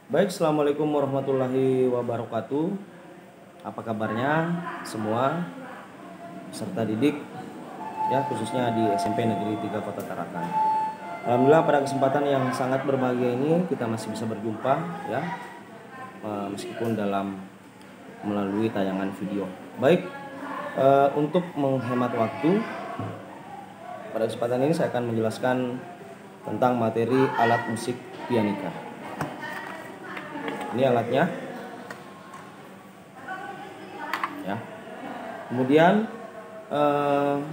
Baik, assalamualaikum warahmatullahi wabarakatuh. Apa kabarnya semua peserta didik, ya khususnya di SMP Negeri 3 Kota Tarakan. Alhamdulillah pada kesempatan yang sangat berbahagia ini kita masih bisa berjumpa, ya, meskipun melalui tayangan video. Baik, untuk menghemat waktu, pada kesempatan ini saya akan menjelaskan tentang materi alat musik pianika. Ini alatnya, ya. Kemudian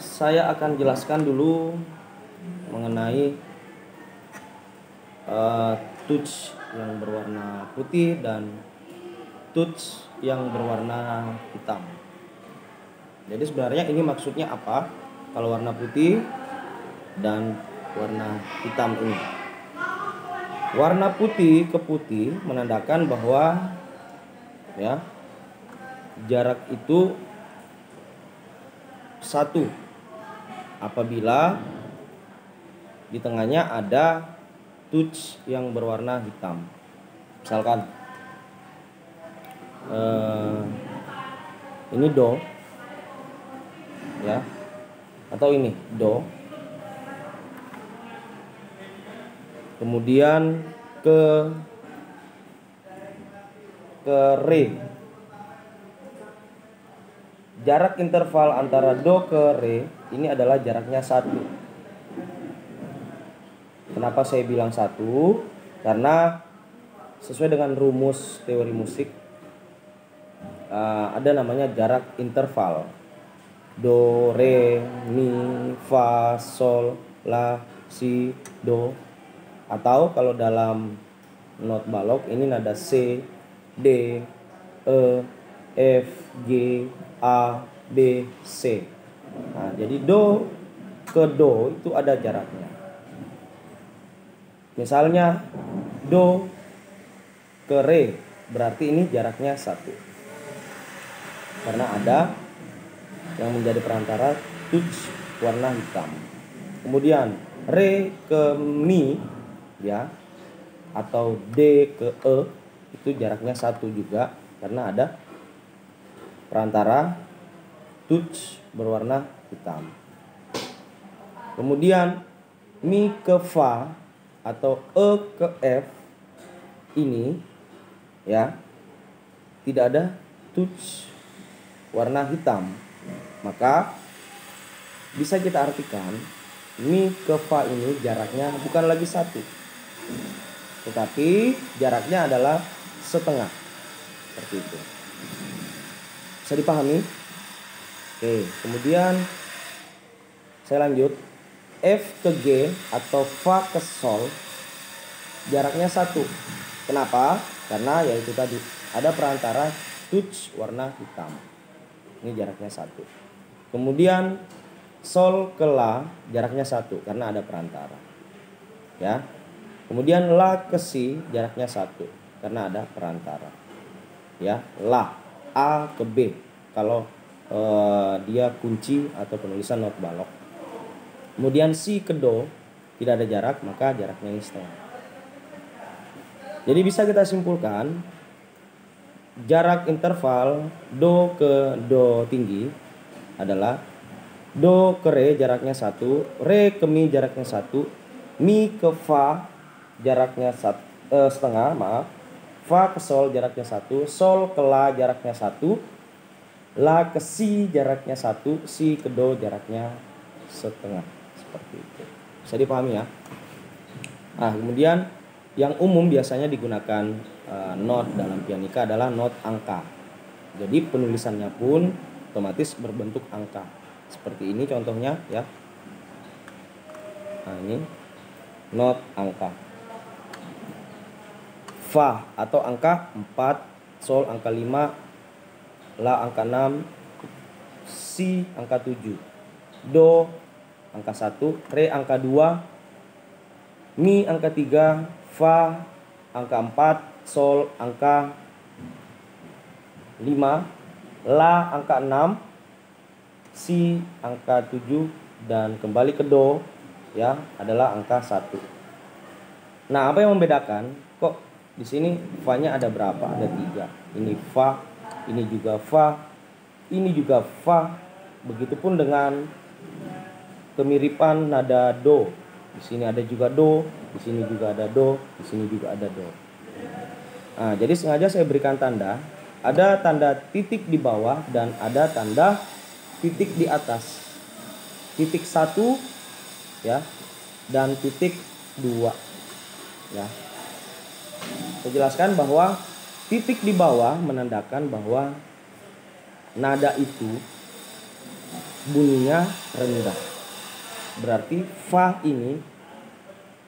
saya akan jelaskan dulu mengenai touch yang berwarna putih dan touch yang berwarna hitam. Jadi sebenarnya ini maksudnya apa kalau warna putih dan warna hitam ini? Warna putih ke putih menandakan bahwa, ya, jarak itu satu apabila di tengahnya ada touch yang berwarna hitam. Misalkan ini do, ya, atau ini do. Kemudian ke re. Jarak interval antara do ke re ini adalah jaraknya 1. Kenapa saya bilang 1? Karena sesuai dengan rumus teori musik, ada namanya jarak interval. Do, re, mi, fa, sol, la, si, do. Atau kalau dalam not balok ini nada C, D, E, F, G, A, B, C. Nah, jadi do ke do itu ada jaraknya. Misalnya do ke re, berarti ini jaraknya 1. Karena ada yang menjadi perantara touch warna hitam. Kemudian re ke mi, ya, atau D ke E itu jaraknya 1 juga karena ada perantara touch berwarna hitam. Kemudian mi ke fa atau E ke F ini, ya, tidak ada touch warna hitam. Maka bisa kita artikan mi ke fa ini jaraknya bukan lagi 1, tetapi jaraknya adalah setengah. Seperti itu. Bisa dipahami? Oke, kemudian saya lanjut. F ke G atau fa ke sol jaraknya 1. Kenapa? Karena yaitu tadi ada perantara touch warna hitam. Ini jaraknya 1. Kemudian sol ke la jaraknya 1 karena ada perantara, ya. Kemudian la ke si jaraknya 1 karena ada perantara, ya. La, A ke B kalau dia kunci atau penulisan not balok. Kemudian si ke do tidak ada jarak, maka jaraknya ini setengah. Jadi bisa kita simpulkan jarak interval do ke do tinggi adalah do ke re jaraknya 1, re ke mi jaraknya 1, mi ke fa jaraknya setengah, maaf. Fa ke sol jaraknya 1, sol ke la jaraknya 1, la ke si jaraknya 1, si ke do jaraknya setengah. Seperti itu. Bisa dipahami, ya. Nah, kemudian yang umum biasanya digunakan not dalam pianika adalah not angka. Jadi penulisannya pun otomatis berbentuk angka. Seperti ini contohnya, ya. Nah, ini not angka. Fa atau angka 4, sol angka 5, la angka 6, si angka 7, do angka 1, re angka 2, mi angka 3, fa angka 4, sol angka 5, la angka 6, si angka 7, dan kembali ke do, ya, adalah angka 1. Nah, apa yang membedakan kok Di sini fa-nya ada berapa? Ada 3. Ini fa, ini juga fa, ini juga fa. Begitupun dengan kemiripan nada do. Di sini ada juga do, di sini juga ada do, di sini juga ada do. Nah, jadi sengaja saya berikan tanda. Ada tanda titik di bawah dan ada tanda titik di atas. Titik 1 ya, dan titik 2 ya. Saya jelaskan bahwa titik di bawah menandakan bahwa nada itu bunyinya rendah. Berarti fa ini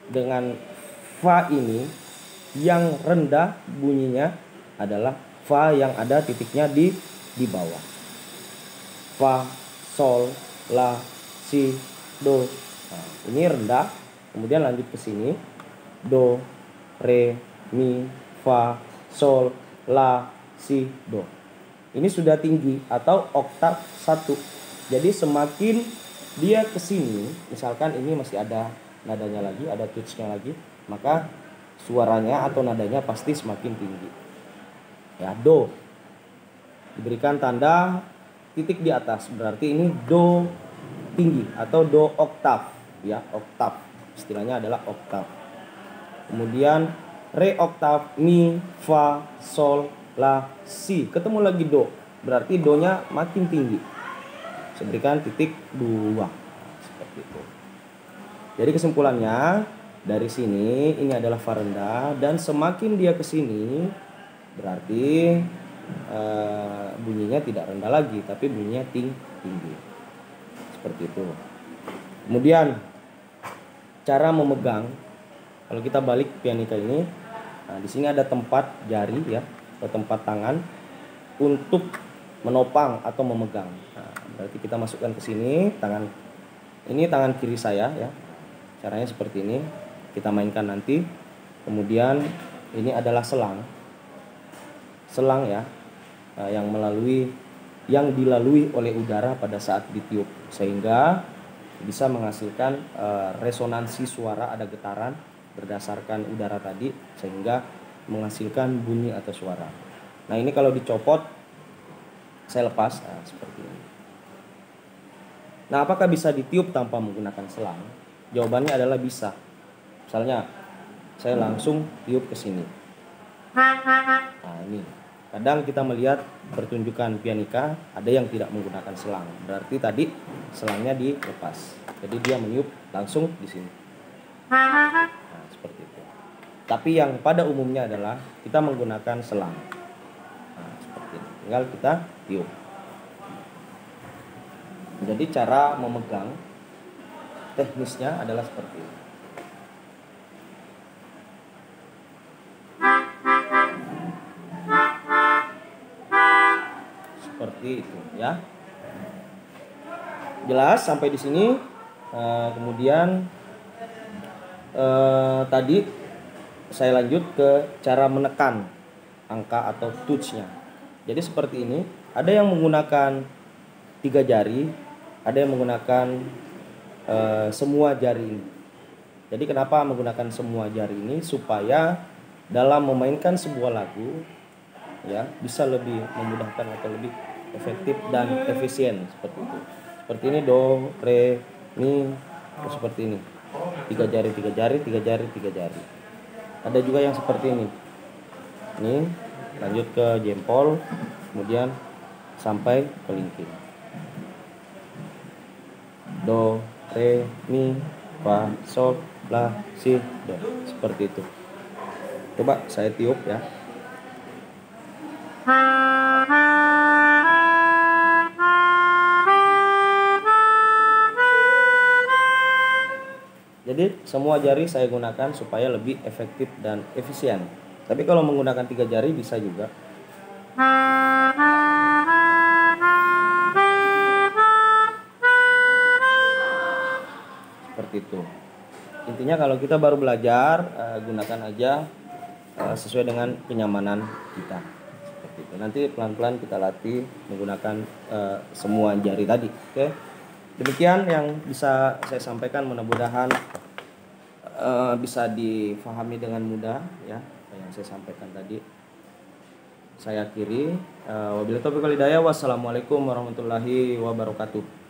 dengan fa ini yang rendah bunyinya adalah fa yang ada titiknya di bawah. Fa, sol, la, si, do. Nah, ini rendah. Kemudian lanjut ke sini. Do, re, mi, fa, sol, la, si, do. Ini sudah tinggi atau oktav 1. Jadi semakin dia ke sini, misalkan ini masih ada nadanya lagi, ada tutsnya lagi, maka suaranya atau nadanya pasti semakin tinggi. Ya, do. Diberikan tanda titik di atas, berarti ini do tinggi atau do oktav, ya, oktav. Istilahnya adalah oktav. Kemudian re oktav, mi, fa, sol, la, si. Ketemu lagi do, berarti do-nya makin tinggi. Saya berikan titik 2. Seperti itu. Jadi kesimpulannya dari sini ini adalah fa rendah, dan semakin dia ke sini berarti bunyinya tidak rendah lagi tapi bunyinya tinggi. Seperti itu. Kemudian cara memegang, kalau kita balik pianika ini, nah di sini ada tempat jari ya, atau tempat tangan untuk menopang atau memegang. Nah, berarti kita masukkan ke sini tangan ini, tangan kiri saya ya. Caranya seperti ini. Kita mainkan nanti. Kemudian ini adalah selang. Selang ya, yang dilalui oleh udara pada saat ditiup, sehingga bisa menghasilkan resonansi suara, ada getaran berdasarkan udara tadi, sehingga menghasilkan bunyi atau suara. Nah, ini kalau dicopot, saya lepas, nah, seperti ini. Nah, apakah bisa ditiup tanpa menggunakan selang? Jawabannya adalah bisa. Misalnya, saya langsung tiup ke sini. Nah, ini. Kadang kita melihat pertunjukan pianika ada yang tidak menggunakan selang. Berarti tadi selangnya dilepas. Jadi dia meniup langsung di sini. Nah, seperti itu. Tapi yang pada umumnya adalah kita menggunakan selang. Nah, seperti ini. Tinggal kita tiup. Jadi cara memegang teknisnya adalah seperti ini. Seperti itu ya. Jelas sampai di sini. Kemudian tadi saya lanjut ke cara menekan angka atau tutsnya. Jadi seperti ini. Ada yang menggunakan 3 jari, ada yang menggunakan semua jari ini. Jadi kenapa menggunakan semua jari ini? Supaya dalam memainkan sebuah lagu ya bisa lebih memudahkan atau lebih efektif dan efisien, seperti itu. Seperti ini do, re, mi, seperti ini. 3 jari, 3 jari, 3 jari, 3 jari. Ada juga yang seperti ini. Ini lanjut ke jempol, kemudian sampai ke kelingking. Do, re, mi, fa, sol, la, si, do. Seperti itu. Coba saya tiup ya. Jadi semua jari saya gunakan supaya lebih efektif dan efisien. Tapi kalau menggunakan 3 jari bisa juga. Seperti itu. Intinya kalau kita baru belajar, gunakan aja sesuai dengan kenyamanan kita. Seperti itu. Nanti pelan-pelan kita latih menggunakan semua jari tadi. Oke. Demikian yang bisa saya sampaikan, mudah-mudahan bisa difahami dengan mudah ya, apa yang saya sampaikan tadi. Saya akhiri. Wabillahi taufiq wal hidayah. Wassalamualaikum warahmatullahi wabarakatuh.